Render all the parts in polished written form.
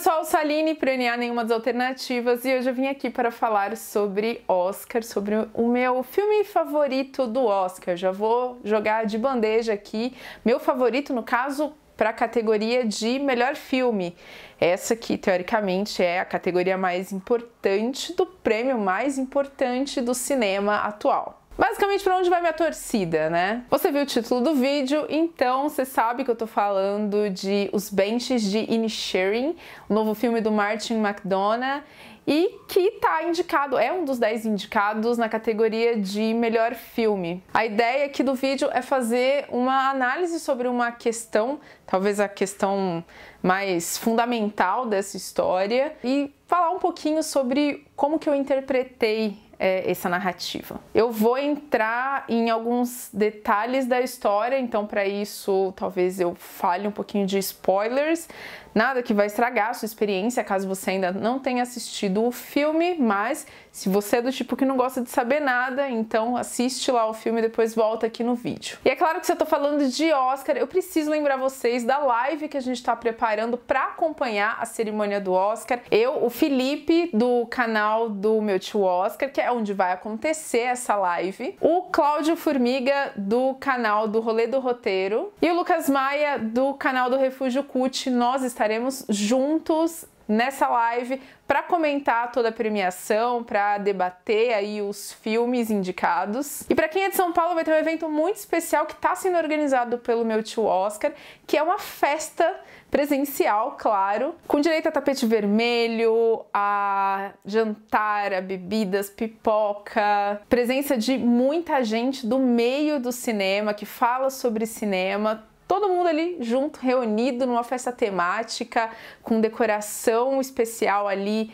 pessoal, Saline para NA Nenhuma das Alternativas, e hoje eu vim aqui para falar sobre Oscar, sobre o meu filme favorito do Oscar. Já vou jogar de bandeja aqui, meu favorito no caso para a categoria de melhor filme. Essa que teoricamente é a categoria mais importante do prêmio mais importante do cinema atual. Basicamente, para onde vai minha torcida, né? Você viu o título do vídeo, então você sabe que eu tô falando de Os Banshees de Inisherin, o novo filme do Martin McDonagh, e que tá indicado, é um dos 10 indicados na categoria de melhor filme. A ideia aqui do vídeo é fazer uma análise sobre uma questão, talvez a questão mais fundamental dessa história, e falar um pouquinho sobre como que eu interpretei essa narrativa. Eu vou entrar em alguns detalhes da história, então para isso talvez eu fale um pouquinho de spoilers, nada que vai estragar a sua experiência caso você ainda não tenha assistido o filme, mas se você é do tipo que não gosta de saber nada, então assiste lá o filme e depois volta aqui no vídeo. E é claro que se eu tô falando de Oscar, eu preciso lembrar vocês da live que a gente tá preparando para acompanhar a cerimônia do Oscar. Eu, o Felipe, do canal do meu tio Oscar, que é onde vai acontecer essa live, o Cláudio Formiga, do canal do Rolê do Roteiro, e o Lucas Maia, do canal do Refúgio Cult. Nós estaremos juntos nessa live para comentar toda a premiação, para debater aí os filmes indicados. E para quem é de São Paulo, vai ter um evento muito especial que está sendo organizado pelo meu tio Oscar, que é uma festa presencial, claro, com direito a tapete vermelho, a jantar, a bebidas, pipoca, presença de muita gente do meio do cinema que fala sobre cinema. Todo mundo ali junto, reunido numa festa temática, com decoração especial ali,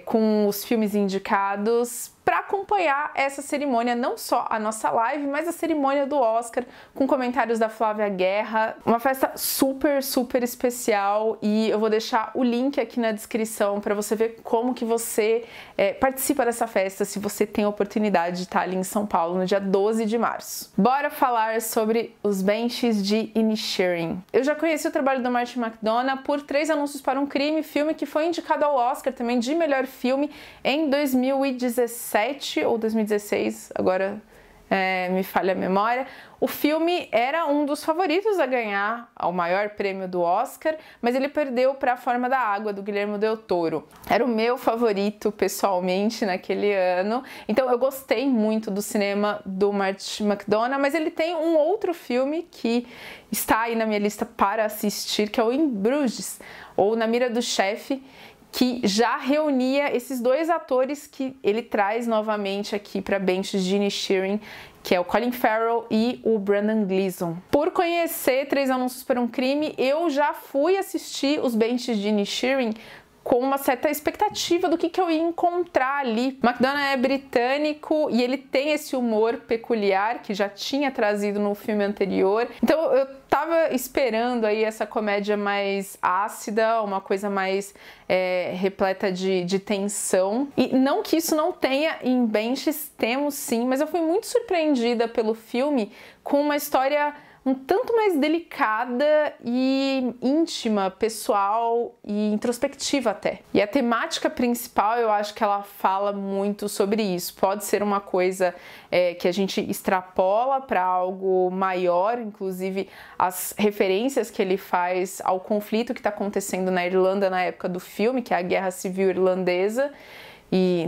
com os filmes indicados, para acompanhar essa cerimônia, não só a nossa live, mas a cerimônia do Oscar, com comentários da Flávia Guerra. Uma festa super, super especial, e eu vou deixar o link aqui na descrição para você ver como que você participa dessa festa, se você tem a oportunidade de estar ali em São Paulo no dia 12 de março. Bora falar sobre Os Banshees de Inisherin. Eu já conheci o trabalho do Martin McDonagh por 3 Anúncios para um Crime, filme que foi indicado ao Oscar também de melhor filme em 2017 ou 2016, agora me falha a memória. O filme era um dos favoritos a ganhar o maior prêmio do Oscar, mas ele perdeu para A Forma da Água, do Guillermo del Toro. Era o meu favorito pessoalmente naquele ano, então eu gostei muito do cinema do Martin McDonagh, mas ele tem um outro filme que está aí na minha lista para assistir, que é o Em Bruges, ou Na Mira do Chefe, que já reunia esses dois atores que ele traz novamente aqui para Banshees de Inisherin, que é o Colin Farrell e o Brendan Gleeson. Por conhecer 3 Anúncios para um Crime, eu já fui assistir Os Banshees de Inisherin com uma certa expectativa do que eu ia encontrar ali. McDonagh é britânico e ele tem esse humor peculiar que já tinha trazido no filme anterior. Então eu tava esperando aí essa comédia mais ácida, uma coisa mais repleta de tensão. E não que isso não tenha em Banshees, temos sim, mas eu fui muito surpreendida pelo filme com uma história um tanto mais delicada e íntima, pessoal e introspectiva até. E a temática principal, eu acho que ela fala muito sobre isso. Pode ser uma coisa que a gente extrapola para algo maior, inclusive as referências que ele faz ao conflito que está acontecendo na Irlanda na época do filme, que é a Guerra Civil Irlandesa, e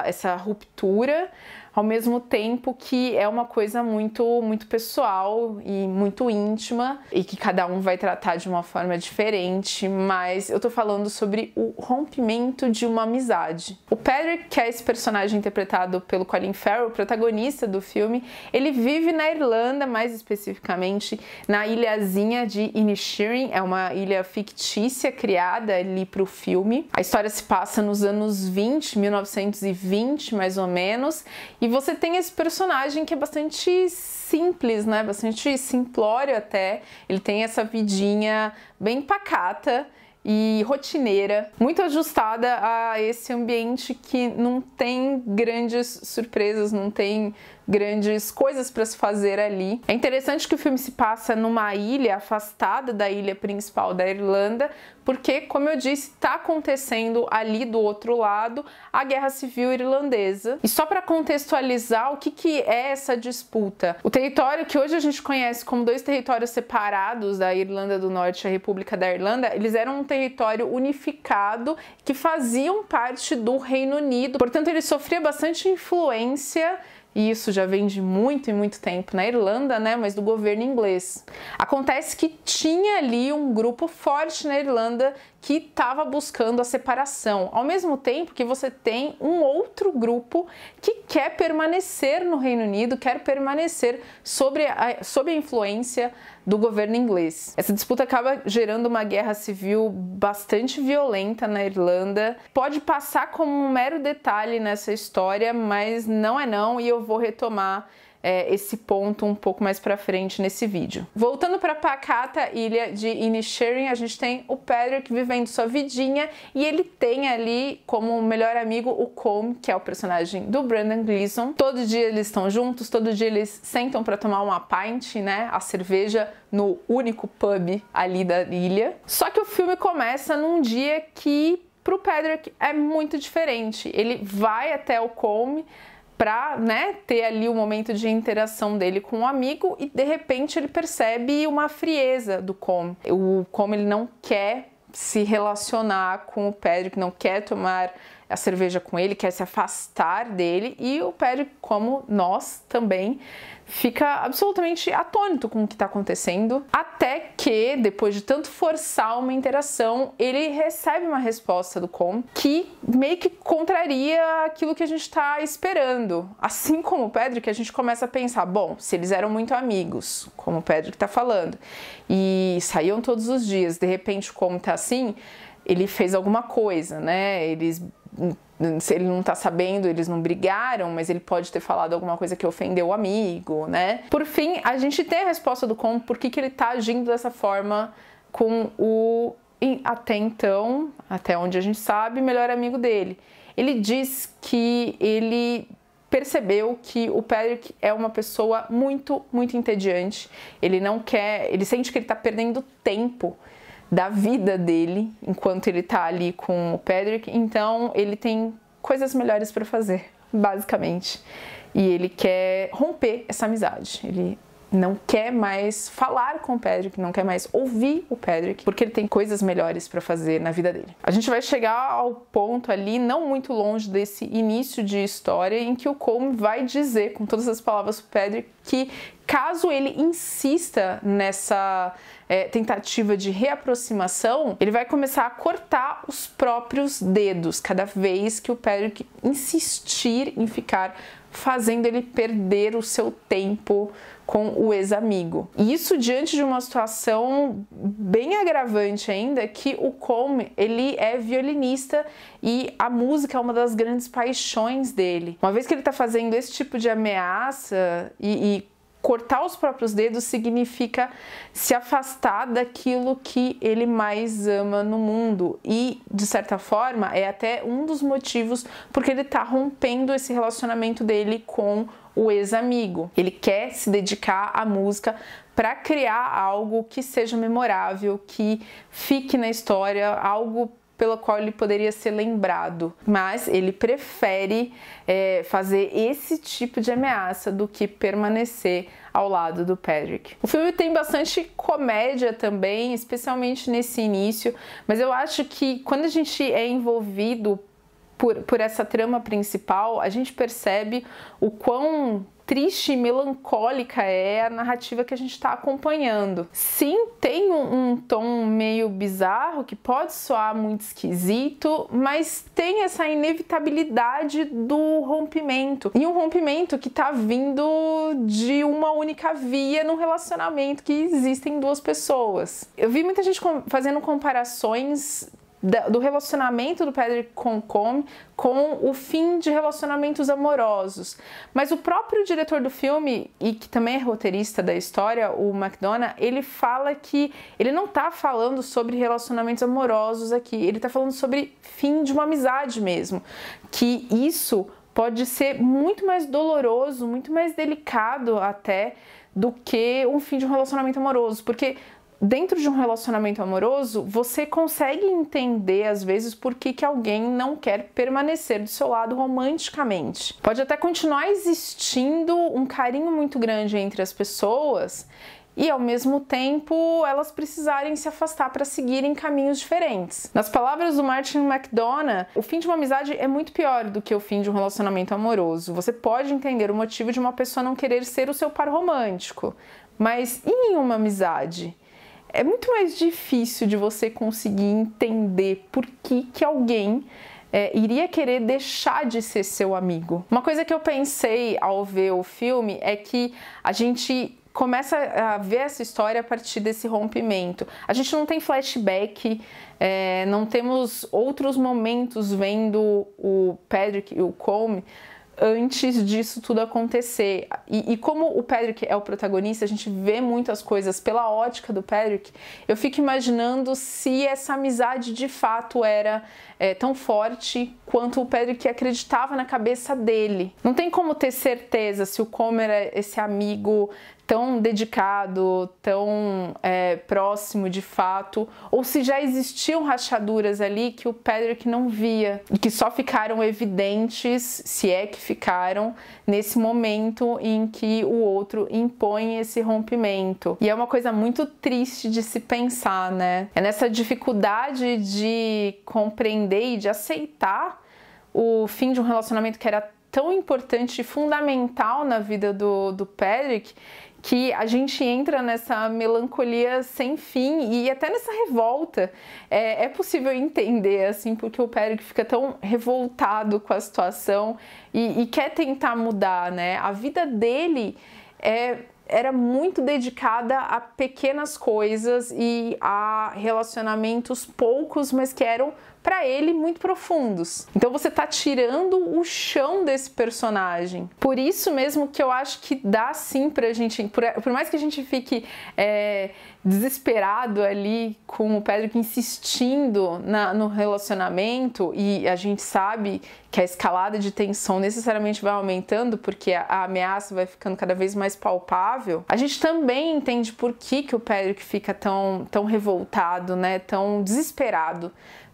essa ruptura, ao mesmo tempo que é uma coisa muito pessoal e muito íntima, e que cada um vai tratar de uma forma diferente, mas eu tô falando sobre o rompimento de uma amizade. O Patrick, que é esse personagem interpretado pelo Colin Farrell, protagonista do filme, ele vive na Irlanda, mais especificamente na ilhazinha de Inisherin, é uma ilha fictícia criada ali pro filme. A história se passa nos anos 1920 mais ou menos, e você tem esse personagem que é bastante simples, né? Bastante simplório até. Ele tem essa vidinha bem pacata e rotineira, muito ajustada a esse ambiente que não tem grandes surpresas, não tem grandes coisas para se fazer ali. É interessante que o filme se passa numa ilha afastada da ilha principal da Irlanda, porque, como eu disse, está acontecendo ali do outro lado a Guerra Civil Irlandesa. E só para contextualizar o que é essa disputa, o território que hoje a gente conhece como dois territórios separados, da Irlanda do Norte e a República da Irlanda, eles eram um território unificado que faziam parte do Reino Unido, portanto ele sofria bastante influência, e isso já vem de muito e muito tempo na Irlanda, né, mas do governo inglês. Acontece que tinha ali um grupo forte na Irlanda que estava buscando a separação, ao mesmo tempo que você tem um outro grupo que quer permanecer no Reino Unido, quer permanecer sob a influência do governo inglês. Essa disputa acaba gerando uma guerra civil bastante violenta na Irlanda. Pode passar como um mero detalhe nessa história, mas não é não, e eu vou retomar esse ponto um pouco mais pra frente nesse vídeo. Voltando para a pacata ilha de Inisherin, a gente tem o Patrick vivendo sua vidinha e ele tem ali como melhor amigo o Colm, que é o personagem do Brendan Gleeson. Todo dia eles estão juntos, todo dia eles sentam para tomar uma pint, né, a cerveja no único pub ali da ilha. Só que o filme começa num dia que pro Patrick é muito diferente. Ele vai até o Colm para, né, ter ali o momento de interação dele com o amigo e de repente ele percebe uma frieza do Colm. O Colm ele não quer se relacionar com o Patrick, não quer tomar a cerveja com ele, quer se afastar dele, e o Patrick, como nós também, fica absolutamente atônito com o que está acontecendo, até que, depois de tanto forçar uma interação, ele recebe uma resposta do Colm que meio que contraria aquilo que a gente está esperando. Assim como o Patrick, a gente começa a pensar, bom, se eles eram muito amigos, como o Patrick está falando, e saíam todos os dias, de repente, como tá assim, ele fez alguma coisa, né? Se ele não tá sabendo, eles não brigaram, mas ele pode ter falado alguma coisa que ofendeu o amigo, né? Por fim, a gente tem a resposta do Colm por que ele tá agindo dessa forma com o, até então, até onde a gente sabe, melhor amigo dele. Ele diz que ele percebeu que o Patrick é uma pessoa muito, muito entediante. Ele não quer, ele sente que ele tá perdendo tempo da vida dele enquanto ele tá ali com o Patrick, então ele tem coisas melhores para fazer, basicamente. E ele quer romper essa amizade. Ele não quer mais falar com o Patrick, não quer mais ouvir o Patrick, porque ele tem coisas melhores para fazer na vida dele. A gente vai chegar ao ponto ali, não muito longe desse início de história, em que o Colm vai dizer, com todas as palavras pro Patrick, que caso ele insista nessa tentativa de reaproximação, ele vai começar a cortar os próprios dedos cada vez que o Patrick insistir em ficar fazendo ele perder o seu tempo com o ex-amigo. E isso diante de uma situação bem agravante ainda, que o Colm, ele é violinista e a música é uma das grandes paixões dele. Uma vez que ele tá fazendo esse tipo de ameaça e cortar os próprios dedos significa se afastar daquilo que ele mais ama no mundo e, de certa forma, é até um dos motivos porque ele tá rompendo esse relacionamento dele com o ex-amigo. Ele quer se dedicar à música para criar algo que seja memorável, que fique na história, algo pelo qual ele poderia ser lembrado, mas ele prefere fazer esse tipo de ameaça do que permanecer ao lado do Patrick. O filme tem bastante comédia também, especialmente nesse início, mas eu acho que quando a gente é envolvido por essa trama principal, a gente percebe o quão triste e melancólica é a narrativa que a gente está acompanhando. Sim, tem um tom meio bizarro que pode soar muito esquisito, mas tem essa inevitabilidade do rompimento. E um rompimento que está vindo de uma única via num relacionamento que existem duas pessoas. Eu vi muita gente fazendo comparações do relacionamento do Patrick com o Colm com o fim de relacionamentos amorosos. Mas o próprio diretor do filme, e que também é roteirista da história, o McDonagh, ele fala que ele não tá falando sobre relacionamentos amorosos aqui, ele tá falando sobre fim de uma amizade mesmo. Que isso pode ser muito mais doloroso, muito mais delicado até do que um fim de um relacionamento amoroso, porque dentro de um relacionamento amoroso, você consegue entender, às vezes, por que alguém não quer permanecer do seu lado romanticamente. Pode até continuar existindo um carinho muito grande entre as pessoas e, ao mesmo tempo, elas precisarem se afastar para seguirem caminhos diferentes. Nas palavras do Martin McDonagh, o fim de uma amizade é muito pior do que o fim de um relacionamento amoroso. Você pode entender o motivo de uma pessoa não querer ser o seu par romântico, mas e em uma amizade? É muito mais difícil de você conseguir entender por que alguém iria querer deixar de ser seu amigo. Uma coisa que eu pensei ao ver o filme é que a gente começa a ver essa história a partir desse rompimento. A gente não tem flashback, não temos outros momentos vendo o Patrick e o Colm antes disso tudo acontecer. E como o Patrick é o protagonista, a gente vê muitas coisas pela ótica do Patrick. Eu fico imaginando se essa amizade de fato era tão forte quanto o Patrick acreditava na cabeça dele. Não tem como ter certeza se o Colm era esse amigo tão dedicado, tão próximo de fato, ou se já existiam rachaduras ali que o Patrick não via e que só ficaram evidentes, se é que ficaram, nesse momento em que o outro impõe esse rompimento. E é uma coisa muito triste de se pensar, né? É nessa dificuldade de compreender e de aceitar o fim de um relacionamento que era tão importante e fundamental na vida do Patrick, que a gente entra nessa melancolia sem fim e até nessa revolta. É possível entender, assim, porque o Patrick fica tão revoltado com a situação e quer tentar mudar, né? A vida dele era muito dedicada a pequenas coisas e a relacionamentos poucos, mas que eram para ele muito profundos. Então você tá tirando o chão desse personagem. Por isso mesmo que eu acho que dá sim pra gente, por mais que a gente fique desesperado ali com o Patrick insistindo no relacionamento, e a gente sabe que a escalada de tensão necessariamente vai aumentando porque a ameaça vai ficando cada vez mais palpável, a gente também entende por que o Patrick fica tão revoltado, né, tão desesperado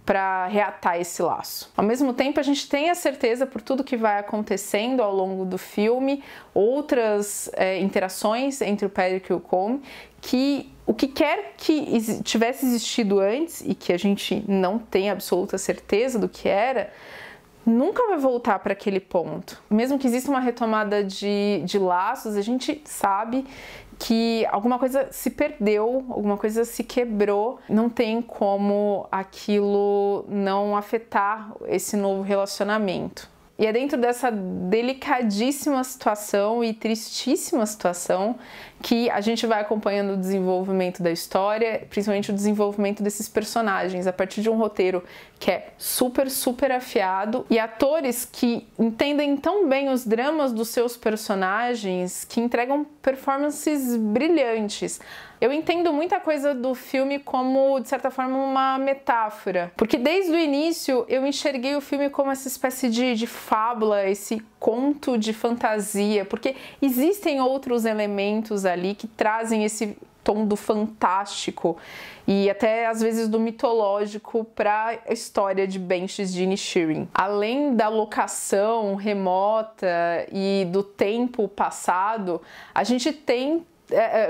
para reatar esse laço. Ao mesmo tempo, a gente tem a certeza, por tudo que vai acontecendo ao longo do filme, outras interações entre o Patrick e o Colm, que o que quer que tivesse existido antes, e que a gente não tem absoluta certeza do que era, nunca vai voltar para aquele ponto. Mesmo que exista uma retomada de laços, a gente sabe que alguma coisa se perdeu, alguma coisa se quebrou, não tem como aquilo não afetar esse novo relacionamento. E é dentro dessa delicadíssima situação e tristíssima situação que a gente vai acompanhando o desenvolvimento da história, principalmente o desenvolvimento desses personagens, a partir de um roteiro que é super, super afiado e atores que entendem tão bem os dramas dos seus personagens que entregam performances brilhantes. Eu entendo muita coisa do filme como, de certa forma, uma metáfora, porque desde o início eu enxerguei o filme como essa espécie de fábula, esse conto de fantasia, porque existem outros elementos ali que trazem esse tom do fantástico e até às vezes do mitológico para a história de Banshees de Inisherin. Além da locação remota e do tempo passado, a gente tem,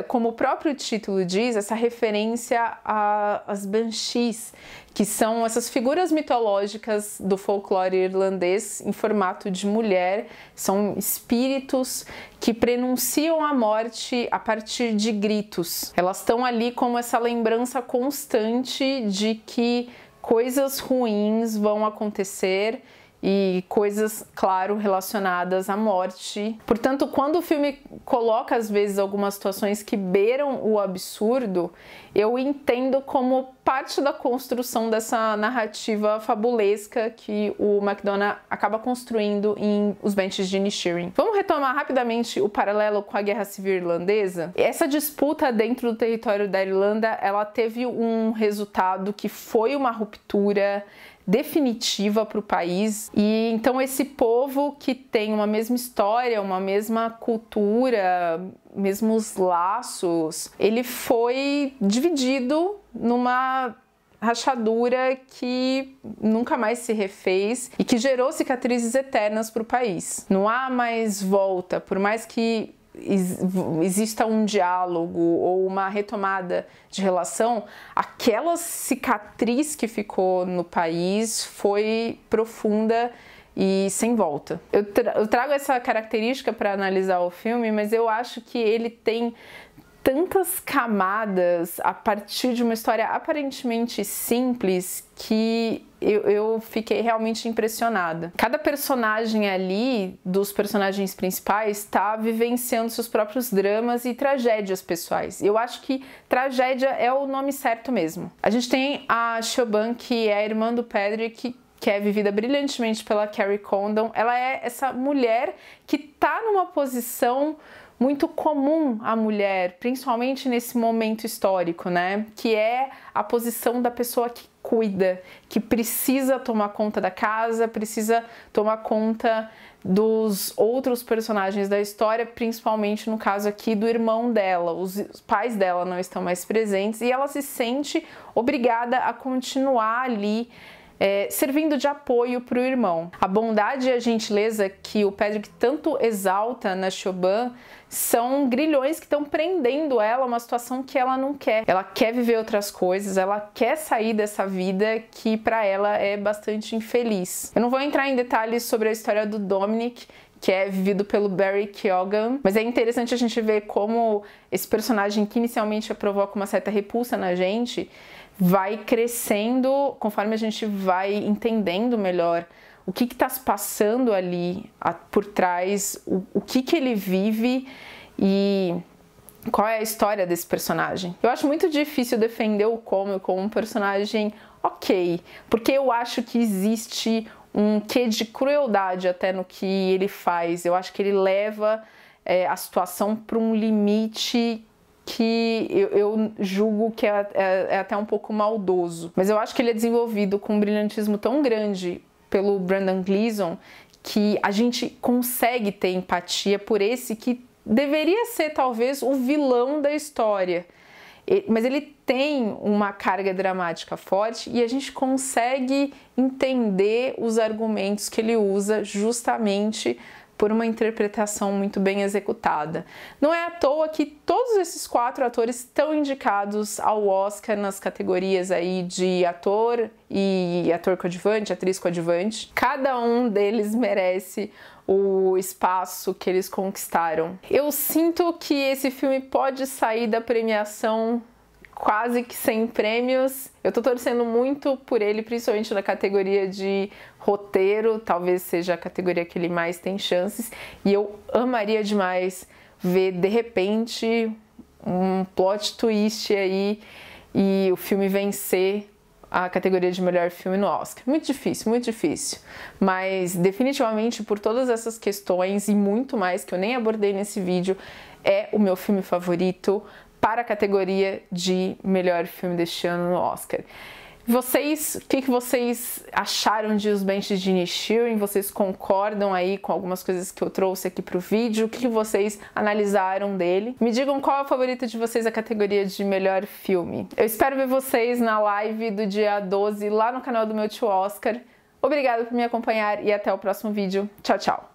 como o próprio título diz, essa referência às Banshees, que são essas figuras mitológicas do folclore irlandês em formato de mulher. São espíritos que prenunciam a morte a partir de gritos. Elas estão ali como essa lembrança constante de que coisas ruins vão acontecer e coisas, claro, relacionadas à morte. Portanto, quando o filme coloca, às vezes, algumas situações que beiram o absurdo, eu entendo como parte da construção dessa narrativa fabulesca que o McDonagh acaba construindo em Os Banshees de Inisherin. Vamos retomar rapidamente o paralelo com a Guerra Civil Irlandesa? Essa disputa dentro do território da Irlanda, ela teve um resultado que foi uma ruptura definitiva para o país, e então esse povo que tem uma mesma história, uma mesma cultura, mesmos laços, ele foi dividido numa rachadura que nunca mais se refez e que gerou cicatrizes eternas para o país. Não há mais volta, por mais que exista um diálogo ou uma retomada de relação, aquela cicatriz que ficou no país foi profunda e sem volta. Eu trago essa característica para analisar o filme, mas eu acho que ele tem tantas camadas a partir de uma história aparentemente simples que eu fiquei realmente impressionada. Cada personagem ali, dos personagens principais, está vivenciando seus próprios dramas e tragédias pessoais. Eu acho que tragédia é o nome certo mesmo. A gente tem a Siobhan, que é a irmã do Patrick, que é vivida brilhantemente pela Kerry Condon. Ela é essa mulher que está numa posição muito comum à mulher, principalmente nesse momento histórico, né? Que é a posição da pessoa que cuida, que precisa tomar conta da casa, precisa tomar conta dos outros personagens da história, principalmente no caso aqui do irmão dela. Os pais dela não estão mais presentes e ela se sente obrigada a continuar ali servindo de apoio para o irmão. A bondade e a gentileza que o Patrick tanto exalta na Siobhan são grilhões que estão prendendo ela a uma situação que ela não quer. Ela quer viver outras coisas, ela quer sair dessa vida que para ela é bastante infeliz. Eu não vou entrar em detalhes sobre a história do Dominic, que é vivido pelo Barry Keoghan, mas é interessante a gente ver como esse personagem que inicialmente provoca uma certa repulsa na gente vai crescendo conforme a gente vai entendendo melhor o que está se passando ali por trás, o que ele vive e qual é a história desse personagem. Eu acho muito difícil defender o Cormac como um personagem ok, porque eu acho que existe um quê de crueldade até no que ele faz. Eu acho que ele leva a situação para um limite que eu julgo que é até um pouco maldoso. Mas eu acho que ele é desenvolvido com um brilhantismo tão grande pelo Brendan Gleeson que a gente consegue ter empatia por esse que deveria ser talvez o vilão da história. Mas ele tem uma carga dramática forte e a gente consegue entender os argumentos que ele usa justamente por uma interpretação muito bem executada. Não é à toa que todos esses 4 atores estão indicados ao Oscar nas categorias aí de ator e ator coadjuvante, atriz coadjuvante. Cada um deles merece o espaço que eles conquistaram. Eu sinto que esse filme pode sair da premiação quase que sem prêmios. Eu tô torcendo muito por ele, principalmente na categoria de roteiro, talvez seja a categoria que ele mais tem chances, e eu amaria demais ver, de repente, um plot twist aí e o filme vencer a categoria de melhor filme no Oscar. Muito difícil, mas definitivamente por todas essas questões e muito mais que eu nem abordei nesse vídeo, é o meu filme favorito para a categoria de melhor filme deste ano no Oscar. Vocês, o que vocês acharam de Os Banshees de Inisherin? Vocês concordam aí com algumas coisas que eu trouxe aqui para o vídeo? O que vocês analisaram dele? Me digam qual é o favorito de vocês na categoria de melhor filme. Eu espero ver vocês na live do dia 12 lá no canal do meu tio Oscar. Obrigada por me acompanhar e até o próximo vídeo. Tchau, tchau!